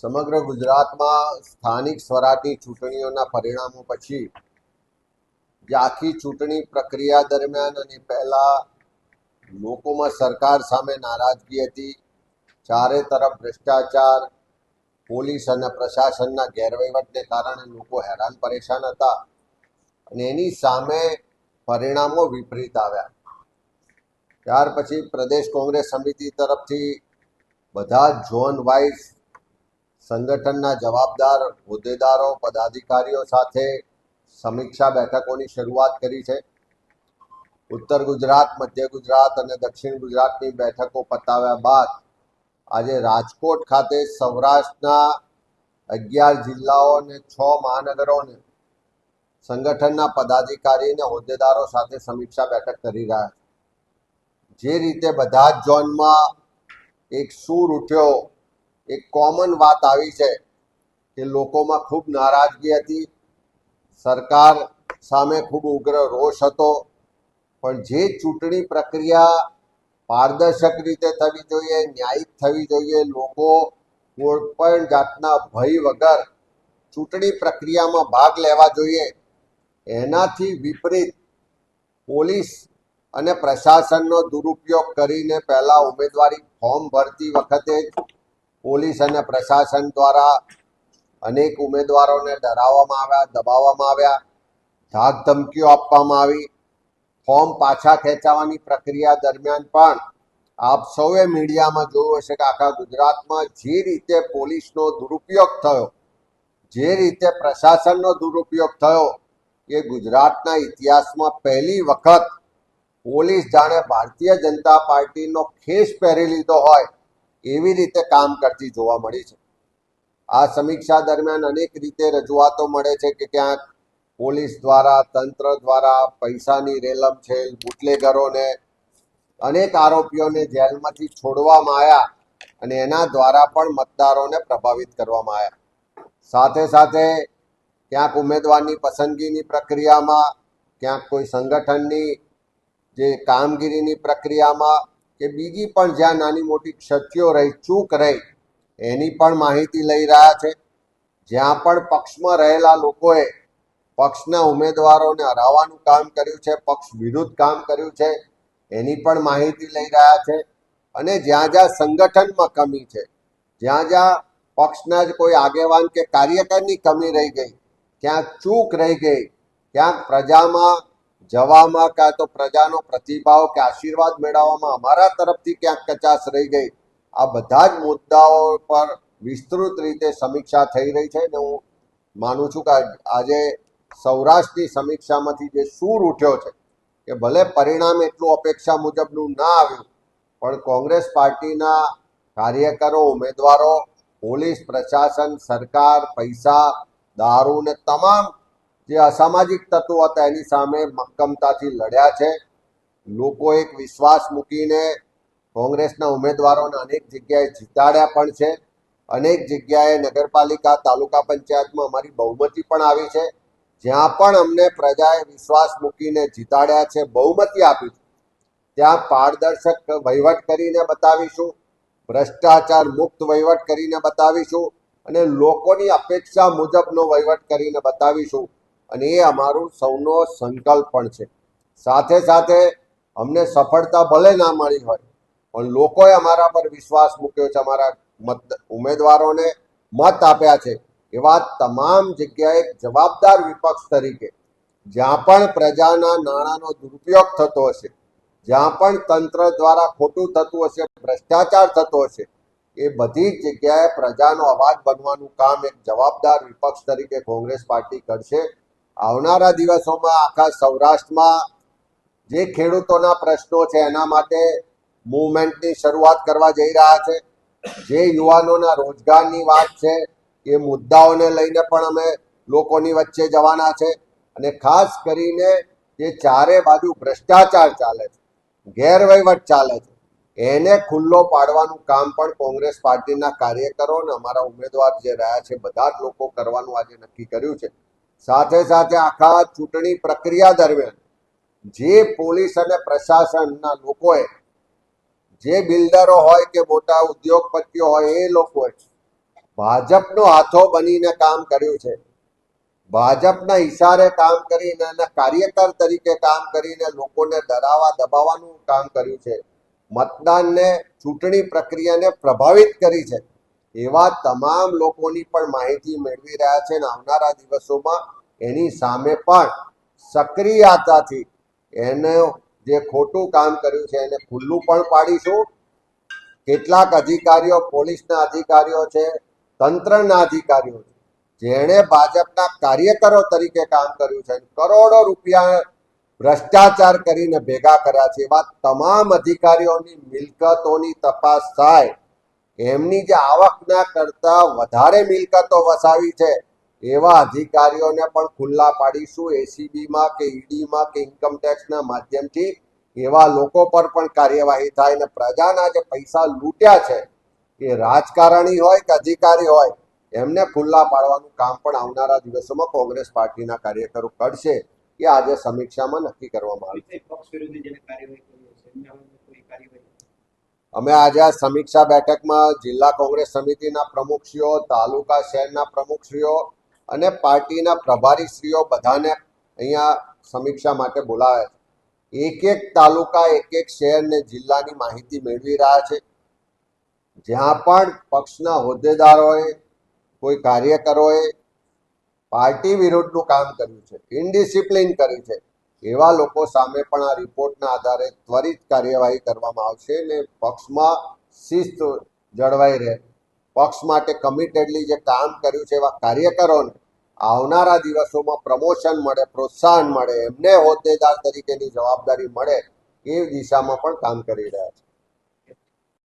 સમગ્ર ગુજરાતમાં સ્થાનિક સ્વરાજની ચૂંટણીઓના પરિણામો પછી જે આખી ચૂંટણી પ્રક્રિયા દરમિયાન અને પહેલા લોકોમાં સરકાર સામે નારાજગી હતી, ચારે તરફ ભ્રષ્ટાચાર, પોલીસ અને પ્રશાસનના ગેરવહીવટને કારણે લોકો હેરાન પરેશાન હતા અને એની સામે પરિણામો વિપરીત આવ્યા. ત્યાર પછી પ્રદેશ કોંગ્રેસ સમિતિ તરફથી બધા ઝોન વાઇઝ સંગઠનના જવાબદાર હોદ્દેદારો પદાધિકારીઓ સાથે સમીક્ષા બેઠકોની શરૂઆત કરી છે. ઉત્તર ગુજરાત, મધ્ય ગુજરાત અને દક્ષિણ ગુજરાતની બેઠકો પતાવ્યા બાદ આજે રાજકોટ ખાતે સૌરાષ્ટ્રના 11 જિલ્લાઓ અને 6 મહાનગરોને સંગઠનના પદાધિકારી અને હોદ્દેદારો સાથે સમીક્ષા બેઠક કરી રહ્યા છે. જે રીતે બધા જ ઝોનમાં એક સૂર ઉઠ્યો, એક કોમન વાત આવી છે કે લોકોમાં ખૂબ નારાજગી હતી, સરકાર સામે ખૂબ ઉગ્ર રોષ હતો, પણ જે ચૂંટણી પ્રક્રિયા પારદર્શક રીતે થવી જોઈએ, ન્યાયિક થવી જોઈએ, લોકો કોઈ પણ જાતના ભય વગર ચૂંટણી પ્રક્રિયામાં ભાગ લેવા જોઈએ, એનાથી વિપરીત પોલીસ અને પ્રશાસનનો દુરુપયોગ કરીને પહેલાં ઉમેદવારી ફોર્મ ભરતી વખતે જ પોલીસ અને પ્રશાસન દ્વારા અનેક ઉમેદવારોને ડરાવવામાં આવ્યા, દબાવવામાં આવ્યા, ધાક ધમકીઓ આપવામાં આવી. ફોર્મ પાછા ખેંચાવવાની પ્રક્રિયા દરમિયાન પણ આપ સૌએ મીડિયામાં જોયું હશે કે આખા ગુજરાતમાં જે રીતે પોલીસનો દુરુપયોગ થયો, જે રીતે પ્રશાસનનો દુરુપયોગ થયો, એ ગુજરાતના ઇતિહાસમાં પહેલી વખત પોલીસ જાણે ભારતીય જનતા પાર્ટીનો ખેસ પહેરી લીધો હોય એવી રીતે કામ કરતી જોવા મળી છે. આ સમીક્ષા દરમિયાન અનેક રીતે રજૂઆતો મળે છે કે ક્યાંક પોલીસ દ્વારા, તંત્ર દ્વારા પૈસાની રેલમછેલ, બુટલેગરોને, અનેક આરોપીઓને જેલમાંથી છોડવામાં આવ્યા અને એના દ્વારા પણ મતદારોને પ્રભાવિત કરવામાં આવ્યા. સાથે સાથે ક્યાંક ઉમેદવારની પસંદગીની પ્રક્રિયામાં, ક્યાંક કોઈ સંગઠનની જે કામગીરીની પ્રક્રિયામાં કે બીજી પણ જ્યાં નાની મોટી ક્ષતિઓ રહી, ચૂક રહી, એની પણ માહિતી લઈ રહ્યા છે. જ્યાં પણ પક્ષમાં રહેલા લોકોએ પક્ષના ઉમેદવારોને હરાવવાનું કામ કર્યું છે, પક્ષ વિરુદ્ધ કામ કર્યું છે, એની પણ માહિતી લઈ રહ્યા છે. અને જ્યાં જ્યાં સંગઠનમાં કમી છે, જ્યાં જ્યાં પક્ષના જ કોઈ આગેવાન કે કાર્યકરની કમી રહી ગઈ, ક્યાંક ચૂક રહી ગઈ, ક્યાંક પ્રજામાં જવામાં કાં તો પ્રજાનો પ્રતિભાવ કે આશીર્વાદ મેળવવામાં અમારા તરફથી ક્યાંક કચાશ રહી ગઈ, આ બધા જ મુદ્દાઓ પર વિસ્તૃત રીતે સમીક્ષા થઈ રહી છે. ને હું માનું છું કે આજે સૌરાષ્ટ્રની સમીક્ષામાંથી જે સૂર ઉઠ્યો છે કે ભલે પરિણામ એટલું અપેક્ષા મુજબનું ના આવ્યું, પણ કોંગ્રેસ પાર્ટીના કાર્યકરો, ઉમેદવારો, પોલીસ પ્રશાસન, સરકાર, પૈસા, દારૂ ને તમામ જે અસામાજિક તત્વો હતા એની સામે મક્કમતાથી લડ્યા છે. લોકો એક વિશ્વાસ મૂકીને કોંગ્રેસના ઉમેદવારોને અનેક જગ્યાએ જીતાડ્યા પણ છે. અનેક જગ્યાએ નગરપાલિકા, તાલુકા પંચાયતમાં અમારી બહુમતી પણ આવી છે. જ્યાં પણ અમને પ્રજાએ વિશ્વાસ મૂકીને જીતાડ્યા છે, બહુમતી આપી છે, ત્યાં પારદર્શક વહીવટ કરીને બતાવીશું, ભ્રષ્ટાચાર મુક્ત વહીવટ કરીને બતાવીશું અને લોકોની અપેક્ષા મુજબનો વહીવટ કરીને બતાવીશું. અને એ અમારું સૌનો સંકલ્પ પણ છે. સાથે સાથે અમને સફળતા ભલે ના મળી હોય, પણ લોકોએ અમારા પર વિશ્વાસ મૂક્યો છે, અમારા ઉમેદવારોને મત આપ્યા છે. એવા તમામ જગ્યાએ જવાબદાર વિપક્ષ તરીકે જ્યાં પણ પ્રજાના નાણાંનો દુરુપયોગ થતો હશે, જ્યાં પણ તંત્ર દ્વારા ખોટું થતું હશે, ભ્રષ્ટાચાર થતો હશે, એ બધી જ જગ્યાએ પ્રજાનો અવાજ બનવાનું કામ એક જવાબદાર વિપક્ષ તરીકે કોંગ્રેસ પાર્ટી કરશે. આવનારા દિવસોમાં આખા સૌરાષ્ટ્રમાં જે ખેડૂતોના પ્રશ્નો છે એના માટે મૂવમેન્ટની શરૂઆત કરવા જઈ રહ્યા છે. જે યુવાનોના રોજગારની વાત છે એ મુદ્દાઓને લઈને પણ અમે લોકોની વચ્ચે જવાના છે. અને ખાસ કરીને જે ચારે બાજુ ભ્રષ્ટાચાર ચાલે છે, ગેરવહીવટ ચાલે છે, એને ખુલ્લો પાડવાનું કામ પણ કોંગ્રેસ પાર્ટીના કાર્યકરો અને અમારા ઉમેદવાર જે રહ્યા છે બધા જ લોકો કરવાનું આજે નક્કી કર્યું છે. સાથે સાથે આખા ચૂંટણી પ્રક્રિયા દરમિયાન જે પોલીસ અને પ્રશાસનના લોકોએ, જે બિલ્ડરો હોય કે મોટા ઉદ્યોગપતિઓ હોય, એ લોકોએ ભાજપનો હાથો બનીને કામ કર્યું છે, ભાજપના ઈશારે કામ કરીને અને કાર્યકર તરીકે કામ કરીને લોકોને ડરાવવા દબાવવાનું કામ કર્યું છે, મતદાનને ચૂંટણી પ્રક્રિયાને પ્રભાવિત કરી છે. એવા તમામ લોકોની પણ માહિતી મેળવી રહ્યા છે અને આવનારા દિવસોમાં એની સામે પણ સક્રિયતાથી એને જે ખોટું કામ કર્યું છે એને ખુલ્લું પણ પાડીશું. કેટલાક અધિકારીઓ, પોલીસના અધિકારીઓ છે, તંત્રના અધિકારીઓ છે, જેણે ભાજપના કાર્યકરો તરીકે કામ કર્યું છે, કરોડો રૂપિયા ભ્રષ્ટાચાર કરીને ભેગા કર્યા છે, એવા તમામ અધિકારીઓની મિલકતોની તપાસ થાય. એમની જે આવકના કરતા વધારે મિલકતો વસાવી છે એવા અધિકારીઓને પણ ખુલ્લા પાડીશું. એસીબીમાં કે ઈડીમાં કે ઇન્કમટેક્સના માધ્યમથી એવા લોકો પર પણ કાર્યવાહી થાય અને પ્રજાના જે પૈસા લૂંટ્યા છે એ રાજકારણી હોય કે અધિકારી હોય એમને ખુલ્લા પાડવાનું કામ પણ આવનારા દિવસોમાં કોંગ્રેસ પાર્ટીના કાર્યકરો કરશે. એ આજે સમીક્ષામાં નક્કી કરવામાં આવ્યું. અમે આજે આ સમીક્ષા બેઠકમાં જિલ્લા કોંગ્રેસ સમિતિના પ્રમુખશ્રીઓ, તાલુકા શહેરના પ્રમુખશ્રીઓ અને પાર્ટીના પ્રભારીશ્રીઓ બધાને અહીંયા સમીક્ષા માટે બોલાવ્યા છે. એક એક તાલુકા, એક એક શહેર ને જિલ્લાની માહિતી મેળવી રહ્યા છે. જ્યાં પણ પક્ષના હોદ્દેદારોએ, કોઈ કાર્યકરોએ પાર્ટી વિરુદ્ધનું કામ કર્યું છે, ઇનડિસિપ્લિન કરી છે, એવા લોકો સામે પણ આ રિપોર્ટના આધારે ત્વરિત કાર્યવાહી કરવામાં આવશે ને પક્ષમાં શિસ્ત જળવાઈ રહે. પક્ષ માટે કમિટેડલી જે કામ કર્યું છે એવા કાર્યકરોને આવનારા દિવસોમાં પ્રમોશન મળે, પ્રોત્સાહન મળે, એમને હોદ્દેદાર તરીકેની જવાબદારી મળે એ દિશામાં પણ કામ કરી રહ્યા છે.